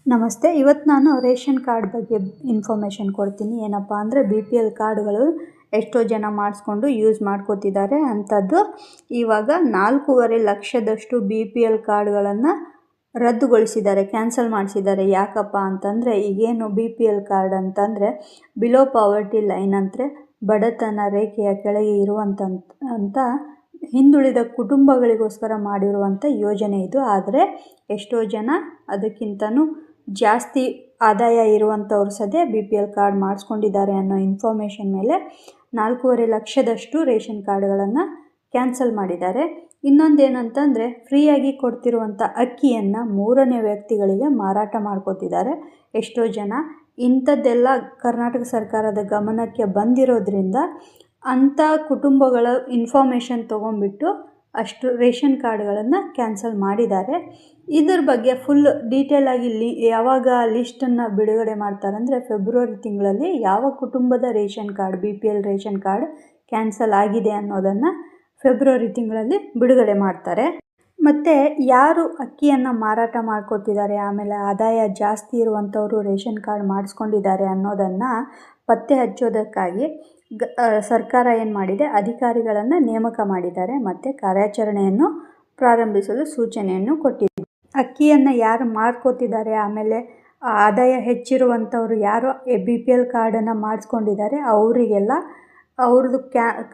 ನಮಸ್ತೆ. ಇವತ್ತು ನಾನು ರೇಷನ್ ಕಾರ್ಡ್ ಬಗ್ಗೆ ಇನ್ಫಾರ್ಮೇಷನ್ ಕೊಡ್ತೀನಿ. ಏನಪ್ಪ ಅಂದರೆ BPL ಕಾರ್ಡ್ಗಳು ಎಷ್ಟೋ ಜನ ಮಾಡಿಸ್ಕೊಂಡು ಯೂಸ್ ಮಾಡ್ಕೋತಿದ್ದಾರೆ. ಅಂಥದ್ದು ಇವಾಗ 4.5 ಲಕ್ಷದಷ್ಟು BPL ಕಾರ್ಡ್ಗಳನ್ನು ರದ್ದುಗೊಳಿಸಿದ್ದಾರೆ, ಕ್ಯಾನ್ಸಲ್ ಮಾಡಿಸಿದ್ದಾರೆ. ಯಾಕಪ್ಪ ಅಂತಂದರೆ ಈಗೇನು BPL ಕಾರ್ಡ್ ಅಂತಂದರೆ ಬಿಲೋ ಪಾವರ್ಟಿ ಲೈನ್ ಅಂದರೆ ಬಡತನ ರೇಖೆಯ ಕೆಳಗೆ ಅಂತ ಹಿಂದುಳಿದ ಕುಟುಂಬಗಳಿಗೋಸ್ಕರ ಮಾಡಿರುವಂಥ ಯೋಜನೆ ಇದು. ಆದರೆ ಎಷ್ಟೋ ಜನ ಅದಕ್ಕಿಂತನೂ ಜಾಸ್ತಿ ಆದಾಯ ಇರುವಂಥವ್ರು ಸದ್ಯ BPL ಕಾರ್ಡ್ ಮಾಡಿಸ್ಕೊಂಡಿದ್ದಾರೆ ಅನ್ನೋ ಇನ್ಫಾರ್ಮೇಷನ್ ಮೇಲೆ 4.5 ಲಕ್ಷದಷ್ಟು ರೇಷನ್ ಕಾರ್ಡ್ಗಳನ್ನು ಕ್ಯಾನ್ಸಲ್ ಮಾಡಿದ್ದಾರೆ. ಇನ್ನೊಂದೇನಂತಂದರೆ ಫ್ರೀಯಾಗಿ ಕೊಡ್ತಿರುವಂಥ ಅಕ್ಕಿಯನ್ನು 3ನೇ ವ್ಯಕ್ತಿಗಳಿಗೆ ಮಾರಾಟ ಮಾಡ್ಕೋತಿದ್ದಾರೆ ಎಷ್ಟೋ ಜನ. ಇಂಥದ್ದೆಲ್ಲ ಕರ್ನಾಟಕ ಸರ್ಕಾರದ ಗಮನಕ್ಕೆ ಬಂದಿರೋದ್ರಿಂದ ಅಂಥ ಕುಟುಂಬಗಳ ಇನ್ಫಾರ್ಮೇಷನ್ ತೊಗೊಂಡ್ಬಿಟ್ಟು ಅಷ್ಟು ರೇಷನ್ ಕಾರ್ಡ್ಗಳನ್ನು ಕ್ಯಾನ್ಸಲ್ ಮಾಡಿದ್ದಾರೆ. ಇದ್ರ ಬಗ್ಗೆ ಫುಲ್ ಡೀಟೇಲಾಗಿ ಯಾವಾಗ ಲಿಸ್ಟನ್ನು ಬಿಡುಗಡೆ ಮಾಡ್ತಾರೆ ಅಂದರೆ ಫೆಬ್ರವರಿ ತಿಂಗಳಲ್ಲಿ ಯಾವ ಕುಟುಂಬದ ration card BPL ration card cancel ಆಗಿದೆ ಅನ್ನೋದನ್ನು ಫೆಬ್ರವರಿ ತಿಂಗಳಲ್ಲಿ ಬಿಡುಗಡೆ ಮಾಡ್ತಾರೆ. ಮತ್ತು ಯಾರು ಅಕ್ಕಿಯನ್ನು ಮಾರಾಟ ಮಾಡ್ಕೋತಿದ್ದಾರೆ, ಆಮೇಲೆ ಆದಾಯ ಜಾಸ್ತಿ ಇರುವಂಥವರು ರೇಷನ್ ಕಾರ್ಡ್ ಮಾಡಿಸ್ಕೊಂಡಿದ್ದಾರೆ ಅನ್ನೋದನ್ನು ಪತ್ತೆ ಹಚ್ಚೋದಕ್ಕಾಗಿ ಸರ್ಕಾರ ಏನು ಮಾಡಿದೆ, ಅಧಿಕಾರಿಗಳನ್ನು ನೇಮಕ ಮಾಡಿದ್ದಾರೆ ಮತ್ತು ಕಾರ್ಯಾಚರಣೆಯನ್ನು ಪ್ರಾರಂಭಿಸಲು ಸೂಚನೆಯನ್ನು ಕೊಟ್ಟಿದೆ. ಅಕ್ಕಿಯನ್ನು ಯಾರು ಮಾರ್ಕೋತಿದ್ದಾರೆ, ಆಮೇಲೆ ಆದಾಯ ಹೆಚ್ಚಿರುವಂಥವ್ರು ಯಾರು BPL ಕಾರ್ಡನ್ನು ಮಾಡಿಸ್ಕೊಂಡಿದ್ದಾರೆ ಅವರಿಗೆಲ್ಲ ಅವ್ರದ್ದು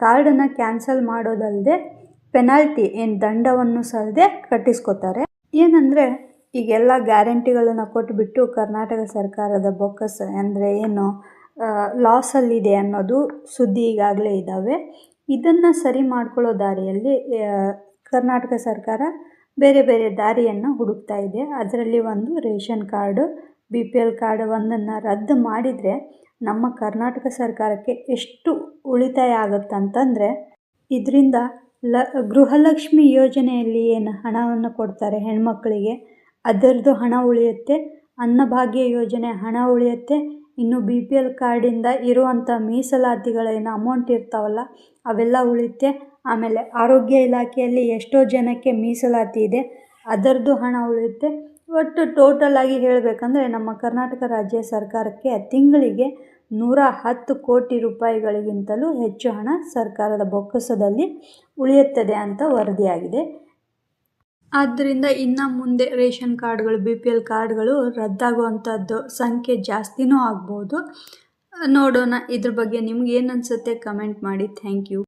ಕಾರ್ಡನ್ನು ಕ್ಯಾನ್ಸಲ್ ಮಾಡೋದಲ್ಲದೆ ಪೆನಾಲ್ಟಿ ದಂಡವನ್ನು ಸಹದೆ ಕಟ್ಟಿಸ್ಕೋತಾರೆ. ಏನಂದರೆ ಈಗೆಲ್ಲ ಗ್ಯಾರಂಟಿಗಳನ್ನು ಕೊಟ್ಟುಬಿಟ್ಟು ಕರ್ನಾಟಕ ಸರ್ಕಾರದ ಬೊಕ್ಕಸ ಅಂದರೆ ಏನು ಲಾಸಲ್ಲಿದೆ ಅನ್ನೋದು ಸುದ್ದಿ ಈಗಾಗಲೇ ಇದ್ದಾವೆ. ಇದನ್ನು ಸರಿ ಮಾಡ್ಕೊಳ್ಳೋ ದಾರಿಯಲ್ಲಿ ಕರ್ನಾಟಕ ಸರ್ಕಾರ ಬೇರೆ ಬೇರೆ ದಾರಿಯನ್ನು ಹುಡುಕ್ತಾ ಇದೆ. ಅದರಲ್ಲಿ ಒಂದು ರೇಷನ್ ಕಾರ್ಡು BPL ಕಾರ್ಡ್ ಒಂದನ್ನು ರದ್ದು ಮಾಡಿದರೆ ನಮ್ಮ ಕರ್ನಾಟಕ ಸರ್ಕಾರಕ್ಕೆ ಎಷ್ಟು ಉಳಿತಾಯ ಆಗುತ್ತಂತಂದರೆ ಇದರಿಂದ ಗೃಹಲಕ್ಷ್ಮಿ ಯೋಜನೆಯಲ್ಲಿ ಏನು ಹಣವನ್ನು ಕೊಡ್ತಾರೆ ಹೆಣ್ಮಕ್ಕಳಿಗೆ ಅದರದ್ದು ಹಣ ಉಳಿಯುತ್ತೆ, ಅನ್ನಭಾಗ್ಯ ಯೋಜನೆ ಹಣ ಉಳಿಯುತ್ತೆ, ಇನ್ನು BPL ಕಾರ್ಡಿಂದ ಇರುವಂಥ ಮೀಸಲಾತಿಗಳೇನು ಅಮೌಂಟ್ ಇರ್ತಾವಲ್ಲ ಅವೆಲ್ಲ ಉಳಿಯುತ್ತೆ. ಆಮೇಲೆ ಆರೋಗ್ಯ ಇಲಾಖೆಯಲ್ಲಿ ಎಷ್ಟೋ ಜನಕ್ಕೆ ಮೀಸಲಾತಿ ಇದೆ ಅದರದ್ದು ಹಣ ಉಳಿಯುತ್ತೆ. ಒಟ್ಟು ಟೋಟಲಾಗಿ ಹೇಳಬೇಕಂದ್ರೆ ನಮ್ಮ ಕರ್ನಾಟಕ ರಾಜ್ಯ ಸರ್ಕಾರಕ್ಕೆ ತಿಂಗಳಿಗೆ 110 ಕೋಟಿ ರೂಪಾಯಿಗಳಿಗಿಂತಲೂ ಹೆಚ್ಚು ಹಣ ಸರ್ಕಾರದ ಬೊಕ್ಕಸದಲ್ಲಿ ಉಳಿಯುತ್ತದೆ ಅಂತ ವರದಿಯಾಗಿದೆ. ಆದ್ದರಿಂದ ಇನ್ನು ಮುಂದೆ ರೇಷನ್ ಕಾರ್ಡ್ಗಳು BPL ಕಾರ್ಡ್ಗಳು ರದ್ದಾಗುವಂಥದ್ದು ಸಂಖ್ಯೆ ಜಾಸ್ತಿನೂ ಆಗ್ಬೋದು. ನೋಡೋಣ. ಇದ್ರ ಬಗ್ಗೆ ನಿಮ್ಗೆ ಏನು ಅನಿಸುತ್ತೆ ಕಮೆಂಟ್ ಮಾಡಿ. Thank you.